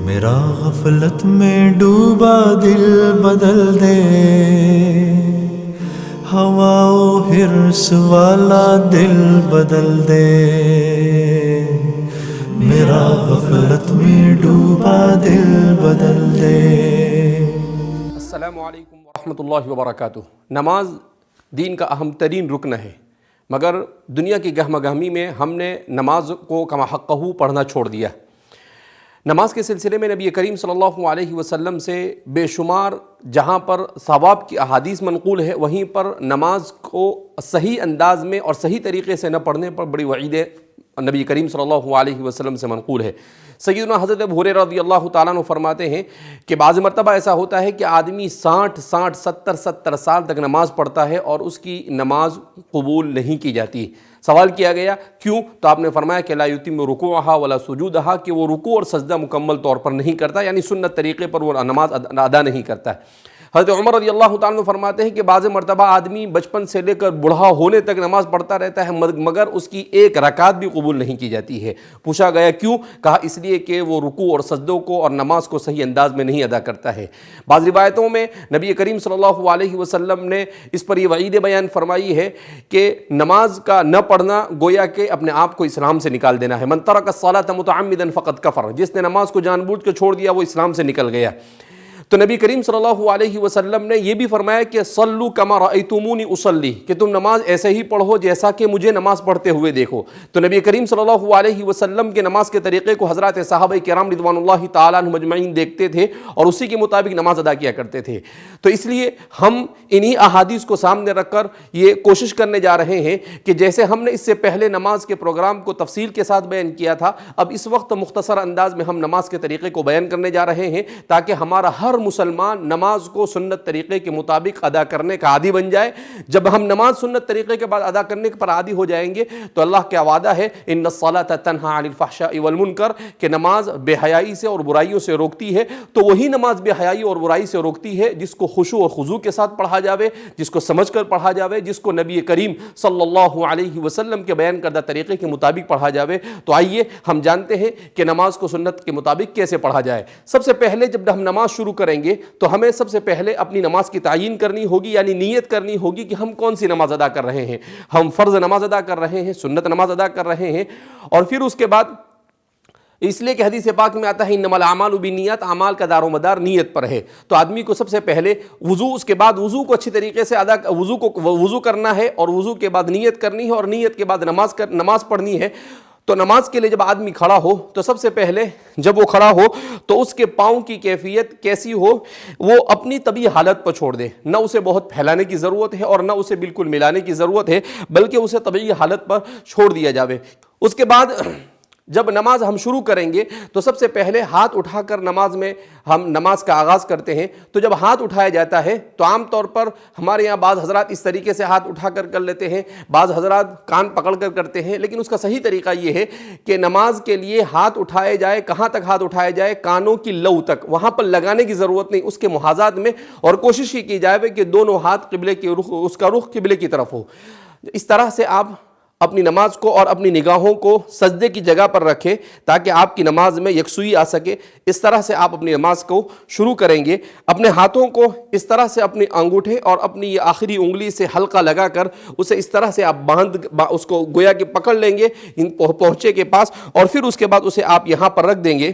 میرا غفلت میں ڈوبا دل بدل دے، ہوا و حرص والا دل بدل دے، میرا غفلت میں ڈوبا دل بدل دے۔ السلام علیکم ورحمۃ اللہ وبرکاتہ۔ نماز دین کا اہم ترین رکن ہے، مگر دنیا کی گہمہ گہمی میں ہم نے نماز کو کما حقہ پڑھنا چھوڑ دیا۔ نماز کے سلسلے میں نبی کریم صلی اللہ علیہ وسلم سے بے شمار جہاں پر ثواب کی احادیث منقول ہے، وہیں پر نماز کو صحیح انداز میں اور صحیح طریقے سے نہ پڑھنے پر بڑی وعیدیں نبی کریم صلی اللہ علیہ وسلم سے منقول ہے۔ سیدنا حضرت ابو ہریرہ رضی اللہ تعالیٰ عنہ فرماتے ہیں کہ بعض مرتبہ ایسا ہوتا ہے کہ آدمی 60 سال تک نماز پڑھتا ہے اور اس کی نماز قبول نہیں کی جاتی۔ سوال کیا گیا کیوں؟ تو آپ نے فرمایا کہ لا یتم رکوعہا ولا سجودہا، کہ وہ رکوع اور سجدہ مکمل طور پر نہیں کرتا، یعنی سنت طریقے پر وہ نماز ادا نہیں کرتا ہے۔ حضرت عمر رضی اللہ تعالیٰ عنہ فرماتے ہیں کہ بعض مرتبہ آدمی بچپن سے لے کر بوڑھا ہونے تک نماز پڑھتا رہتا ہے مگر اس کی ایک رکعت بھی قبول نہیں کی جاتی ہے۔ پوچھا گیا کیوں؟ کہا اس لیے کہ وہ رکوع اور سجدوں کو اور نماز کو صحیح انداز میں نہیں ادا کرتا ہے۔ بعض روایتوں میں نبی کریم صلی اللہ علیہ وسلم نے اس پر یہ وعید بیان فرمائی ہے کہ نماز کا نہ پڑھنا گویا کہ اپنے آپ کو اسلام سے نکال دینا ہے۔ من ترک الصلاۃ متعمدا فقد کفر، جس نے نماز کو جان بوجھ کے چھوڑ دیا وہ اسلام سے نکل گیا۔ تو نبی کریم صلی اللہ علیہ وسلم نے یہ بھی فرمایا کہ صلو کما رأیتمونی اصلی، کہ تم نماز ایسے ہی پڑھو جیسا کہ مجھے نماز پڑھتے ہوئے دیکھو۔ تو نبی کریم صلی اللہ علیہ وسلم کے نماز کے طریقے کو حضرات صحابہ کرام رضوان اللہ تعالیٰ عنہم اجمعین دیکھتے تھے اور اسی کے مطابق نماز ادا کیا کرتے تھے۔ تو اس لیے ہم انہی احادیث کو سامنے رکھ کر یہ کوشش کرنے جا رہے ہیں کہ جیسے ہم نے اس سے پہلے نماز کے پروگرام کو تفصیل کے ساتھ بیان کیا تھا، اب اس وقت مختصر انداز میں ہم نماز کے طریقے کو بیان کرنے جا رہے ہیں تاکہ ہمارا ہر مسلمان نماز کو سنت طریقے کے مطابق ادا کرنے کا عادی بن جائے۔ جب ہم نماز سنت طریقے کے بعد ادا کرنے پر عادی ہو جائیں گے تو اللہ کا وعدہ ہے ان الصلاۃ تنہی عن الفحشاء والمنکر، کہ نماز بے حیائی سے اور برائیوں سے روکتی ہے۔ تو وہی نماز بے حیائی اور برائی سے روکتی ہے جس کو خشوع اور خضوع کے ساتھ پڑھا جاوے، جس کو سمجھ کر پڑھا جاوے، جس کو نبی کریم صلی اللہ علیہ وسلم کے بیان کردہ طریقے کے مطابق پڑھا جاوے۔ تو آئیے ہم جانتے ہیں کہ نماز کو سنت کے مطابق کیسے پڑھا جائے۔ سب سے پہلے جب ہم نماز شروع کریں گے تو ہمیں سب سے پہلے اپنی نماز کی تعیین کرنی ہوگی، یعنی نیت کرنی ہوگی کہ ہم کون سی نماز ادا کر رہے ہیں۔ ہم فرض نماز ادا کر رہے ہیں، سنت نماز ادا کر رہے ہیں، اور پھر اس کے بعد اس لیے کہ حدیث پاک میں آتا ہے انما الاعمال بالنیات، اعمال کا دار و مدار نیت پر ہے۔ تو آدمی کو سب سے پہلے وضو، اس کے بعد وضو کو اچھی طریقے سے وضو کرنا ہے، اور وضو کے بعد نیت کرنی ہے، اور نیت کے بعد نماز پڑھنی ہے۔ تو نماز کے لیے جب آدمی کھڑا ہو تو سب سے پہلے جب وہ کھڑا ہو تو اس کے پاؤں کی کیفیت کیسی ہو، وہ اپنی طبیعی حالت پر چھوڑ دے۔ نہ اسے بہت پھیلانے کی ضرورت ہے اور نہ اسے بالکل ملانے کی ضرورت ہے، بلکہ اسے طبیعی حالت پر چھوڑ دیا جاوے۔ اس کے بعد جب نماز ہم شروع کریں گے تو سب سے پہلے ہاتھ اٹھا کر ہم نماز کا آغاز کرتے ہیں۔ تو جب ہاتھ اٹھایا جاتا ہے تو عام طور پر ہمارے یہاں بعض حضرات اس طریقے سے ہاتھ اٹھا کر لیتے ہیں، بعض حضرات کان پکڑ کر کرتے ہیں، لیکن اس کا صحیح طریقہ یہ ہے کہ نماز کے لیے ہاتھ اٹھائے جائے۔ کہاں تک ہاتھ اٹھائے جائے؟ کانوں کی لو تک، وہاں پر لگانے کی ضرورت نہیں، اس کے محاذات میں، اور کوشش ہی کی جائے کہ دونوں ہاتھ قبلے کی اس کا رخ قبلے کی طرف ہو۔ اس طرح سے آپ اپنی نماز کو اور اپنی نگاہوں کو سجدے کی جگہ پر رکھیں تاکہ آپ کی نماز میں یکسوئی آ سکے۔ اس طرح سے آپ اپنی نماز کو شروع کریں گے۔ اپنے ہاتھوں کو اس طرح سے اپنے انگوٹھے اور اپنی یہ آخری انگلی سے حلقہ لگا کر اسے اس طرح سے آپ اس کو گویا کہ پکڑ لیں گے پہنچے کے پاس، اور پھر اس کے بعد اسے آپ یہاں پر رکھ دیں گے۔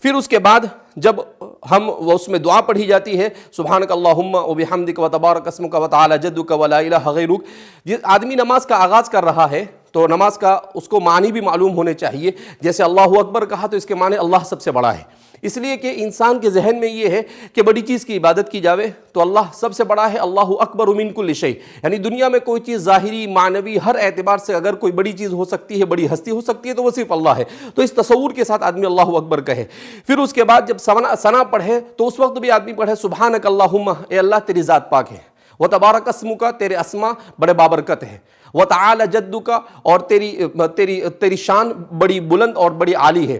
پھر اس کے بعد جب اس میں دعا پڑھی جاتی ہے سبحانک اللہم وبحمدک وتبارک اسمک وتعالی جدک ولا الہ غیرک، جس آدمی نماز کا آغاز کر رہا ہے تو نماز کا اس کو معنی بھی معلوم ہونے چاہیے۔ جیسے اللہ اکبر کہا تو اس کے معنی اللہ سب سے بڑا ہے، اس لیے کہ انسان کے ذہن میں یہ ہے کہ بڑی چیز کی عبادت کی جاوے تو اللہ سب سے بڑا ہے، اللہ اکبر من کل شیء، یعنی دنیا میں کوئی چیز ظاہری معنوی ہر اعتبار سے اگر کوئی بڑی چیز ہو سکتی ہے، بڑی ہستی ہو سکتی ہے تو وہ صرف اللہ ہے۔ تو اس تصور کے ساتھ آدمی اللہ اکبر کہے۔ پھر اس کے بعد جب ثنا پڑھے تو اس وقت بھی آدمی پڑھے سبحانک اللہم، اے اللہ تیری ذات پاک ہے، وتبارک اسمک، تیرے اسما بڑے بابرکت ہیں، وتعالی جدک، اور تیری شان بڑی بلند اور بڑی عالی ہے،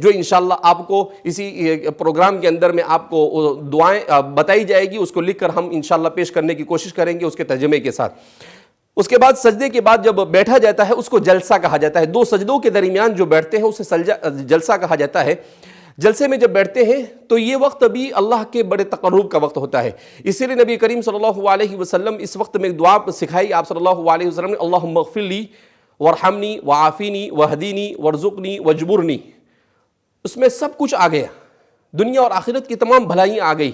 جو انشاءاللہ آپ کو اسی پروگرام کے اندر میں آپ کو دعائیں بتائی جائے گی، اس کو لکھ کر ہم انشاءاللہ پیش کرنے کی کوشش کریں گے اس کے ترجمے کے ساتھ۔ اس کے بعد سجدے کے بعد جب بیٹھا جاتا ہے اس کو جلسہ کہا جاتا ہے، 2 سجدوں کے درمیان جو بیٹھتے ہیں اسے جلسہ کہا جاتا ہے۔ جلسے میں جب بیٹھتے ہیں تو یہ وقت بھی اللہ کے بڑے تقرب کا وقت ہوتا ہے، اسی لیے نبی کریم صلی اللہ علیہ وسلم اس وقت میں ایک دعا سکھائی آپ صلی اللہ علیہ وسلم نے، اللہم اغفر لی وارحمنی وعافینی وہدینی وارزقنی وجبرنی۔ اس میں سب کچھ آ گیا، دنیا اور آخرت کی تمام بھلائیاں آ گئی،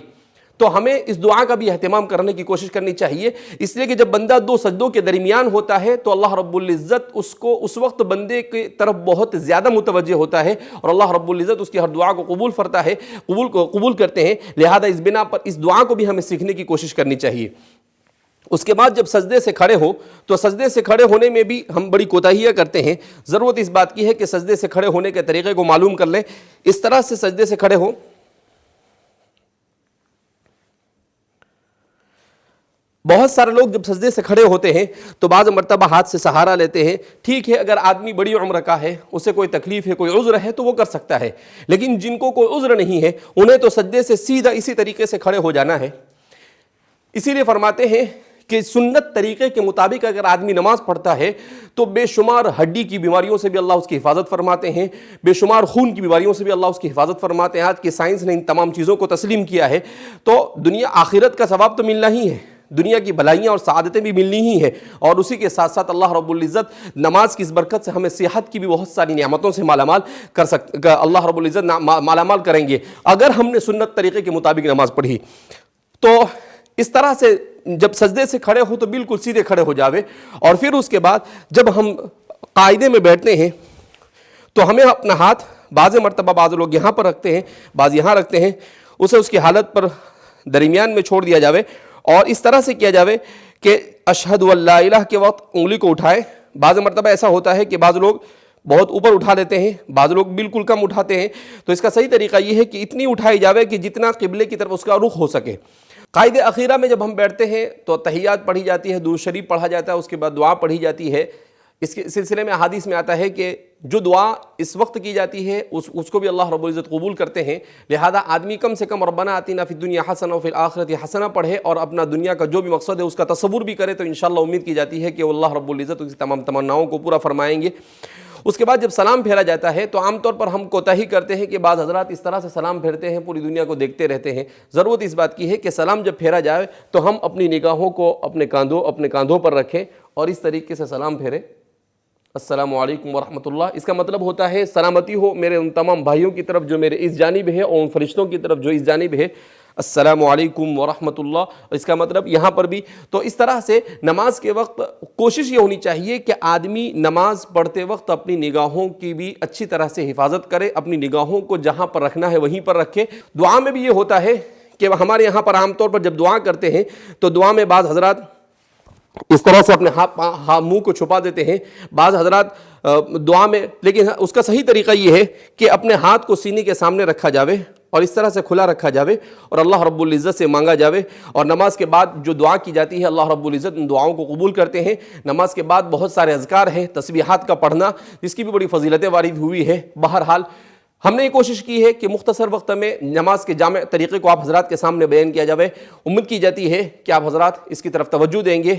تو ہمیں اس دعا کا بھی اہتمام کرنے کی کوشش کرنی چاہیے، اس لیے کہ جب بندہ 2 سجدوں کے درمیان ہوتا ہے تو اللہ رب العزت اس کو اس وقت بندے کی طرف بہت زیادہ متوجہ ہوتا ہے، اور اللہ رب العزت اس کی ہر دعا کو قبول کرتے ہیں۔ لہذا اس بنا پر اس دعا کو بھی ہمیں سیکھنے کی کوشش کرنی چاہیے۔ اس کے بعد جب سجدے سے کھڑے ہو تو سجدے سے کھڑے ہونے میں بھی ہم بڑی کوتاہیاں کرتے ہیں۔ ضرورت اس بات کی ہے کہ سجدے سے کھڑے ہونے کے طریقے کو معلوم کر لیں۔ اس طرح سے سجدے سے کھڑے ہو، بہت سارے لوگ جب سجدے سے کھڑے ہوتے ہیں تو بعض مرتبہ ہاتھ سے سہارا لیتے ہیں۔ ٹھیک ہے، اگر آدمی بڑی عمر کا ہے، اسے کوئی تکلیف ہے، کوئی عذر ہے تو وہ کر سکتا ہے، لیکن جن کو کوئی عذر نہیں ہے انہیں تو سجدے سے سیدھا اسی طریقے سے کھڑے ہو جانا ہے۔ اسی لیے فرماتے ہیں کہ سنت طریقے کے مطابق اگر آدمی نماز پڑھتا ہے تو بے شمار ہڈی کی بیماریوں سے بھی اللہ اس کی حفاظت فرماتے ہیں، بے شمار خون کی بیماریوں سے بھی اللہ اس کی حفاظت فرماتے ہیں۔ آج کی سائنس نے ان تمام چیزوں کو تسلیم کیا ہے، تو دنیا آخرت کا ثواب تو ملنا ہی ہے، دنیا کی بھلائیاں اور سعادتیں بھی ملنی ہی ہیں، اور اسی کے ساتھ ساتھ اللہ رب العزت نماز کی اس برکت سے ہمیں صحت کی بھی بہت ساری نعمتوں سے مالامال اللہ رب العزت مالامال کریں گے اگر ہم نے سنت طریقے کے مطابق نماز پڑھی۔ تو اس طرح سے جب سجدے سے کھڑے ہو تو بالکل سیدھے کھڑے ہو جاوے، اور پھر اس کے بعد جب ہم قاعدے میں بیٹھتے ہیں تو ہمیں اپنا ہاتھ بعض مرتبہ بعض لوگ یہاں پر رکھتے ہیں، بعض یہاں رکھتے ہیں، اسے اس کی حالت پر درمیان میں چھوڑ دیا جاوے، اور اس طرح سے کیا جاوے کہ اشہد ان لا الہ کے وقت انگلی کو اٹھائے۔ بعض مرتبہ ایسا ہوتا ہے کہ بعض لوگ بہت اوپر اٹھا لیتے ہیں، بعض لوگ بالکل کم اٹھاتے ہیں، تو اس کا صحیح طریقہ یہ ہے کہ اتنی اٹھائی جاوے کہ جتنا قبلے کی طرف اس کا رخ ہو سکے۔ قائد اخیرہ میں جب ہم بیٹھتے ہیں تو تحیات پڑھی جاتی ہے، درود شریف پڑھا جاتا ہے، اس کے بعد دعا پڑھی جاتی ہے۔ اس کے سلسلے میں احادیث میں آتا ہے کہ جو دعا اس وقت کی جاتی ہے اس کو بھی اللہ رب العزت قبول کرتے ہیں، لہذا آدمی کم سے کم ربنا آتنا فی الدنیا حسنہ وفی الآخرۃ حسنہ پڑھے اور اپنا دنیا کا جو بھی مقصد ہے اس کا تصور بھی کرے، تو انشاءاللہ امید کی جاتی ہے کہ اللہ رب العزت اس کی تمام تمناؤں کو پورا فرمائیں گے۔ اس کے بعد جب سلام پھیرا جاتا ہے تو عام طور پر ہم کوتاہی کرتے ہیں کہ بعض حضرات اس طرح سے سلام پھیرتے ہیں، پوری دنیا کو دیکھتے رہتے ہیں۔ ضرورت اس بات کی ہے کہ سلام جب پھیرا جائے تو ہم اپنی نگاہوں کو اپنے کاندھوں پر رکھیں اور اس طریقے سے سلام پھیریں، السلام علیکم ورحمۃ اللہ۔ اس کا مطلب ہوتا ہے سلامتی ہو میرے ان تمام بھائیوں کی طرف جو میرے اس جانب ہے، اور ان فرشتوں کی طرف جو اس جانب ہے، السلام علیکم ورحمۃ اللہ۔ اس کا مطلب یہاں پر بھی تو اس طرح سے نماز کے وقت کوشش یہ ہونی چاہیے کہ آدمی نماز پڑھتے وقت اپنی نگاہوں کی بھی اچھی طرح سے حفاظت کرے، اپنی نگاہوں کو جہاں پر رکھنا ہے وہیں پر رکھے۔ دعا میں بھی یہ ہوتا ہے کہ ہمارے یہاں پر عام طور پر جب دعا کرتے ہیں تو دعا میں بعض حضرات اس طرح سے اپنے منہ کو چھپا دیتے ہیں، بعض حضرات دعا میں، لیکن اس کا صحیح طریقہ یہ ہے کہ اپنے ہاتھ کو سینے کے سامنے رکھا جاوے اور اس طرح سے کھلا رکھا جاوے اور اللہ رب العزت سے مانگا جاوے، اور نماز کے بعد جو دعا کی جاتی ہے اللہ رب العزت ان دعاؤں کو قبول کرتے ہیں۔ نماز کے بعد بہت سارے اذکار ہیں، تسبیحات کا پڑھنا، جس کی بھی بڑی فضیلتیں وارد ہوئی ہے۔ بہرحال ہم نے یہ کوشش کی ہے کہ مختصر وقت میں نماز کے جامع طریقے کو آپ حضرات کے سامنے بیان کیا جاوے۔ امید کی جاتی ہے کہ آپ حضرات اس کی طرف توجہ دیں گے۔